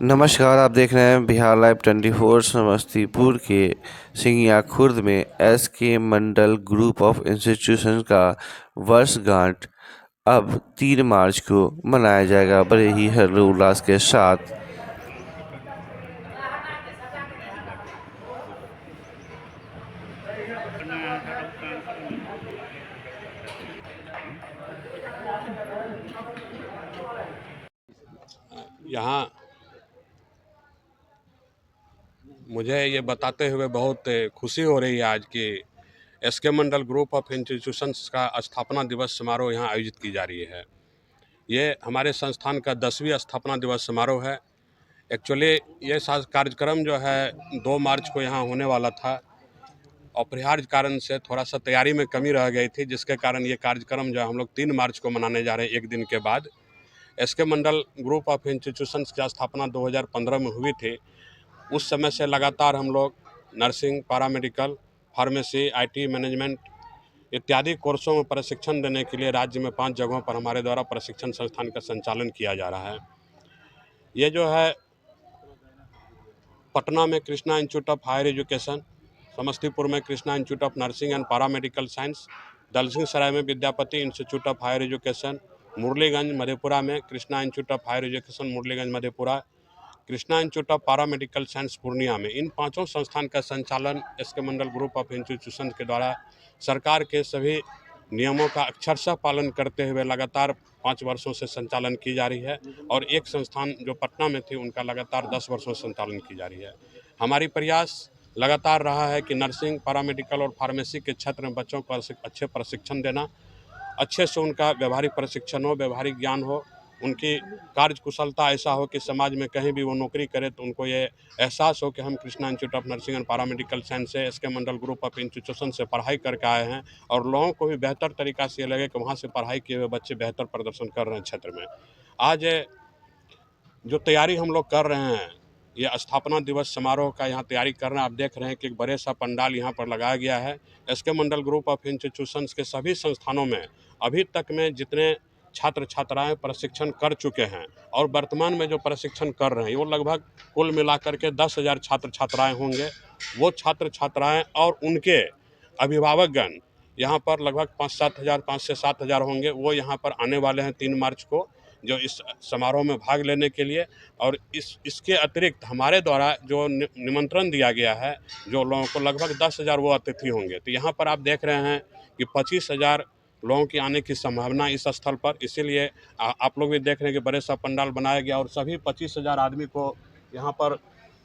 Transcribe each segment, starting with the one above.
नमस्कार, आप देख रहे हैं बिहार लाइव 24 समस्तीपुर के सिंघिया खुर्द में SK Mandal group of institutions का वर्षगांठ अब 3 मार्च को मनाया जाएगा बड़े ही हर्षोल्लास के साथ। यहाँ मुझे ये बताते हुए बहुत खुशी हो रही है आज कि SK Mandal group of institutions का स्थापना दिवस समारोह यहाँ आयोजित की जा रही है। ये हमारे संस्थान का 10वीं स्थापना दिवस समारोह है। एक्चुअली ये कार्यक्रम जो है 2 मार्च को यहाँ होने वाला था। अपरिहार्य कारण से थोड़ा सा तैयारी में कमी रह गई थी, जिसके कारण ये कार्यक्रम जो है हम लोग 3 मार्च को मनाने जा रहे हैं, एक दिन के बाद। SK Mandal group of institutions की स्थापना 2015 में हुई थी। उस समय से लगातार हम लोग nursing, paramedical, pharmacy, IT, management इत्यादि कोर्सों में प्रशिक्षण देने के लिए राज्य में 5 जगहों पर हमारे द्वारा प्रशिक्षण संस्थान का संचालन किया जा रहा है। ये जो है पटना में Krishna institute of higher education, Samastipur में Krishna institute of nursing and paramedical science, Dalsinghsarai में Vidyapati institute of higher education, Murliganj Madhepura में Krishna institute of higher education Murliganj Madhepura, Krishna institute of paramedical science Purnia में। इन 5 संस्थान का संचालन SK Mandal group of institution के द्वारा सरकार के सभी नियमों का अक्षरशः पालन करते हुए लगातार 5 वर्षों से संचालन की जा रही है, और एक संस्थान जो पटना में थी उनका लगातार 10 वर्षों से संचालन की जा रही है। हमारी प्रयास लगातार रहा है कि नर्सिंग, पैरामेडिकल और फार्मेसी के क्षेत्र में बच्चों को अच्छे प्रशिक्षण देना, अच्छे से उनका व्यवहारिक प्रशिक्षण हो, व्यवहारिक ज्ञान हो, उनकी कार्य कुशलता ऐसा हो कि समाज में कहीं भी वो नौकरी करे तो उनको ये एहसास हो कि हम Krishna institute of nursing and paramedical science से, SK Mandal group of institution से पढ़ाई करके आए हैं, और लोगों को भी बेहतर तरीका से ये लगे कि वहाँ से पढ़ाई किए हुए बच्चे बेहतर प्रदर्शन कर रहे हैं क्षेत्र में। आज जो तैयारी हम लोग कर रहे हैं, ये स्थापना दिवस समारोह का यहाँ तैयारी कर रहे हैं। आप देख रहे हैं कि एक बड़े सा पंडाल यहाँ पर लगाया गया है। SK Mandal group of institutions के सभी संस्थानों में अभी तक में जितने छात्र छात्राएं प्रशिक्षण कर चुके हैं और वर्तमान में जो प्रशिक्षण कर रहे हैं, वो लगभग कुल मिलाकर के 10,000 छात्र छात्राएं होंगे। वो छात्र छात्राएं और उनके अभिभावकगण यहाँ पर लगभग 5 से 7 हज़ार होंगे। वो यहाँ पर आने वाले हैं 3 मार्च को, जो इस समारोह में भाग लेने के लिए। और इसके अतिरिक्त हमारे द्वारा जो निमंत्रण दिया गया है, जो लोगों को लगभग 10,000 वो अतिथि होंगे। तो यहाँ पर आप देख रहे हैं कि 25,000 लोगों की आने की संभावना इस स्थल पर। इसीलिए आप लोग भी देख रहे हैं कि बड़े सा पंडाल बनाया गया, और सभी 25,000 आदमी को यहाँ पर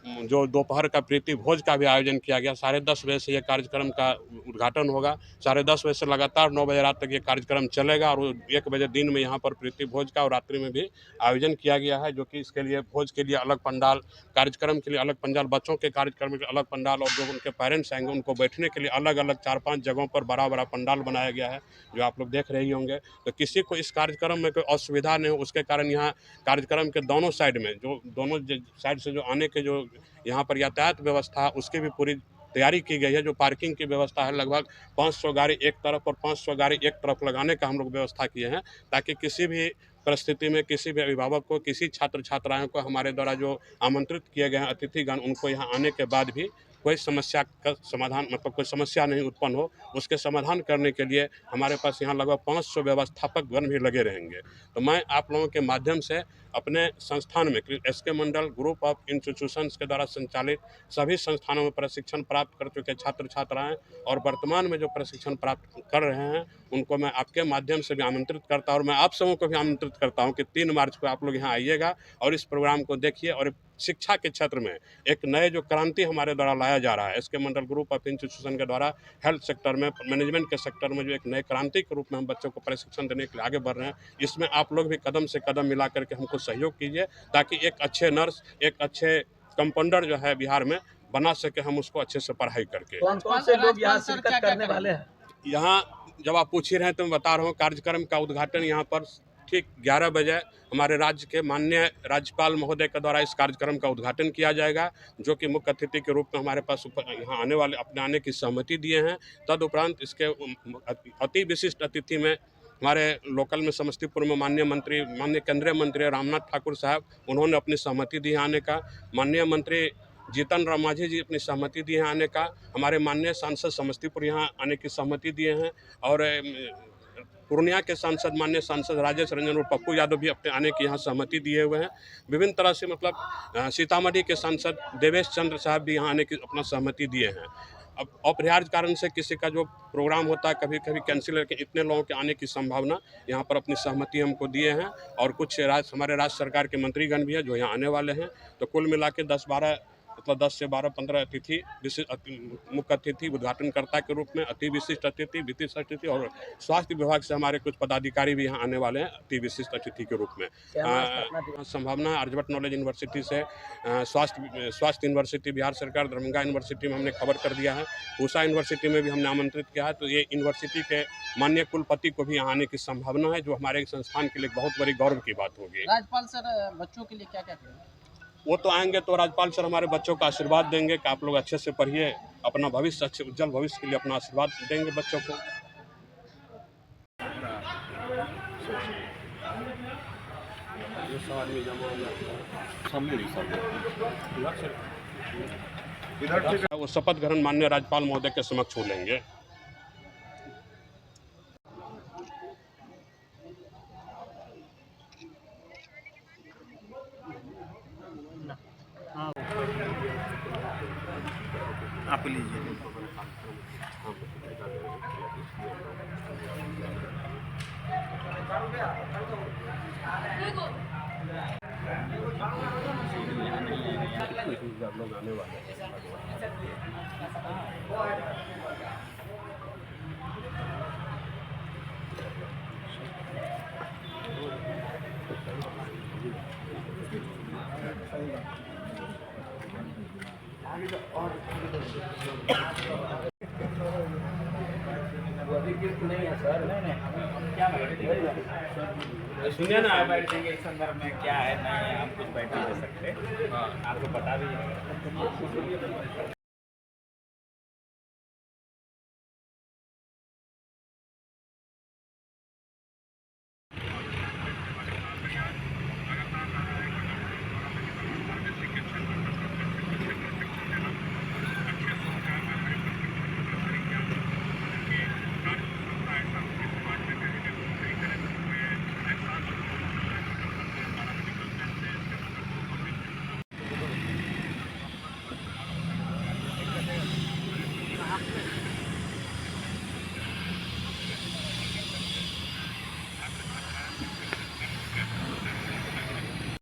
जो दोपहर का प्रीति भोज का भी आयोजन किया गया। 10:30 बजे से ये कार्यक्रम का उद्घाटन होगा। 10:30 बजे से लगातार 9 बजे रात तक ये कार्यक्रम चलेगा, और 1 बजे दिन में यहाँ पर प्रीति भोज का और रात्रि में भी आयोजन किया गया है, जो कि इसके लिए भोज के लिए अलग पंडाल, कार्यक्रम के लिए अलग पंडाल, बच्चों के कार्यक्रम के लिए अलग पंडाल, और जो उनके पेरेंट्स आएंगे उनको बैठने के लिए अलग अलग 4-5 जगहों पर बड़ा बड़ा पंडाल बनाया गया है, जो आप लोग देख रहे ही होंगे। तो किसी को इस कार्यक्रम में कोई असुविधा नहीं हो, उसके कारण यहाँ कार्यक्रम के दोनों साइड में, जो दोनों साइड से जो आने के जो यहाँ पर यातायात व्यवस्था, उसकी भी पूरी तैयारी की गई है। जो पार्किंग की व्यवस्था है, लगभग 500 गाड़ी एक तरफ और 500 गाड़ी एक तरफ लगाने का हम लोग व्यवस्था किए हैं, ताकि किसी भी परिस्थिति में किसी भी अभिभावक को, किसी छात्र छात्राओं को हमारे द्वारा जो आमंत्रित किए गए हैं अतिथिगण, उनको यहाँ आने के बाद भी कोई समस्या का समाधान, मतलब कोई समस्या नहीं उत्पन्न हो, उसके समाधान करने के लिए हमारे पास यहाँ लगभग 500 व्यवस्थापक गण भी लगे रहेंगे। तो मैं आप लोगों के माध्यम से अपने संस्थान में SK Mandal group of institutions के द्वारा संचालित सभी संस्थानों में प्रशिक्षण प्राप्त कर चुके छात्र छात्राएं और वर्तमान में जो प्रशिक्षण प्राप्त कर रहे हैं, उनको मैं आपके माध्यम से भी आमंत्रित करता हूं, और मैं आप सबों को भी आमंत्रित करता हूं कि 3 मार्च को आप लोग यहाँ आइएगा और इस प्रोग्राम को देखिए। और शिक्षा के क्षेत्र में एक नए जो क्रांति हमारे द्वारा लाया जा रहा है, SK Mandal group of institution के द्वारा हेल्थ सेक्टर में, मैनेजमेंट के सेक्टर में जो एक नए क्रांति के रूप में हम बच्चों को प्रशिक्षण देने के लिए आगे बढ़ रहे हैं, इसमें आप लोग भी कदम से कदम मिला करके हमको सहयोग कीजिए, ताकि एक अच्छे नर्स, एक अच्छे कंपाउंडर जो है बिहार में बना सके, हम उसको अच्छे से पढ़ाई करके। कौन से लोग यहाँ शिरकत करने वाले हैं? यहाँ जब आप पूछ ही रहे हैं तो मैं बता रहा हूँ, कार्यक्रम का उद्घाटन यहाँ पर ठीक 11 बजे हमारे राज्य के माननीय राज्यपाल महोदय के द्वारा इस कार्यक्रम का उद्घाटन किया जाएगा, जो कि मुख्य अतिथि के रूप में हमारे पास यहाँ आने वाले अपने आने की सहमति दिए हैं। तदुपरांत इसके अति विशिष्ट अतिथि में हमारे लोकल में समस्तीपुर में माननीय केंद्रीय मंत्री रामनाथ ठाकुर साहब, उन्होंने अपनी सहमति दी है आने का। माननीय मंत्री जीतन राम मांझी जी अपनी सहमति दिए हैं आने का। हमारे माननीय सांसद समस्तीपुर यहाँ आने की सहमति दिए हैं। और पूर्णिया के सांसद माननीय सांसद राजेश रंजन और पप्पू यादव भी अपने आने की यहाँ सहमति दिए हुए हैं। विभिन्न तरह से मतलब सीतामढ़ी के सांसद देवेश चंद्र साहब भी यहाँ आने की अपना सहमति दिए हैं। अब अपरिहार्य कारण से किसी का जो प्रोग्राम होता है कभी कभी कैंसिल करके इतने लोगों के आने की संभावना यहाँ पर अपनी सहमति हमको दिए हैं। और कुछ हमारे राज्य सरकार के मंत्रीगण भी हैं जो यहाँ आने वाले हैं। तो कुल मिला के 10 से 15 अतिथि मुख्य अतिथि उद्घाटनकर्ता के रूप में, अति विशिष्ट अतिथि, विशिष्ट अतिथि और स्वास्थ्य विभाग से हमारे कुछ पदाधिकारी भी यहाँ आने वाले हैं अति विशिष्ट अतिथि के रूप में। संभावना आर्यभट्ट नॉलेज यूनिवर्सिटी से स्वास्थ्य यूनिवर्सिटी, बिहार सरकार दरभंगा यूनिवर्सिटी में हमने खबर कर दिया है। पूसा यूनिवर्सिटी में भी हमने आमंत्रित किया है। तो ये यूनिवर्सिटी के माननीय कुलपति को भी यहाँ आने की संभावना है, जो हमारे संस्थान के लिए बहुत बड़ी गौरव की बात होगी। राज्यपाल सर बच्चों के लिए क्या क्या करेंगे? वो तो आएंगे तो राज्यपाल सर हमारे बच्चों का आशीर्वाद देंगे कि आप लोग अच्छे से पढ़िए, अपना भविष्य अच्छे उज्जवल भविष्य के लिए अपना आशीर्वाद देंगे बच्चों को। वो शपथ ग्रहण माननीय राज्यपाल महोदय के समक्ष हो लेंगे। आप लीजिए। आप लोग आने वाले नहीं है सर, नहीं हम क्या बैठेंगे, सुनिए ना, बैठेंगे इस संदर्भ में क्या है नहीं है, हम कुछ बैठ नहीं दे सकते। आपको बता भी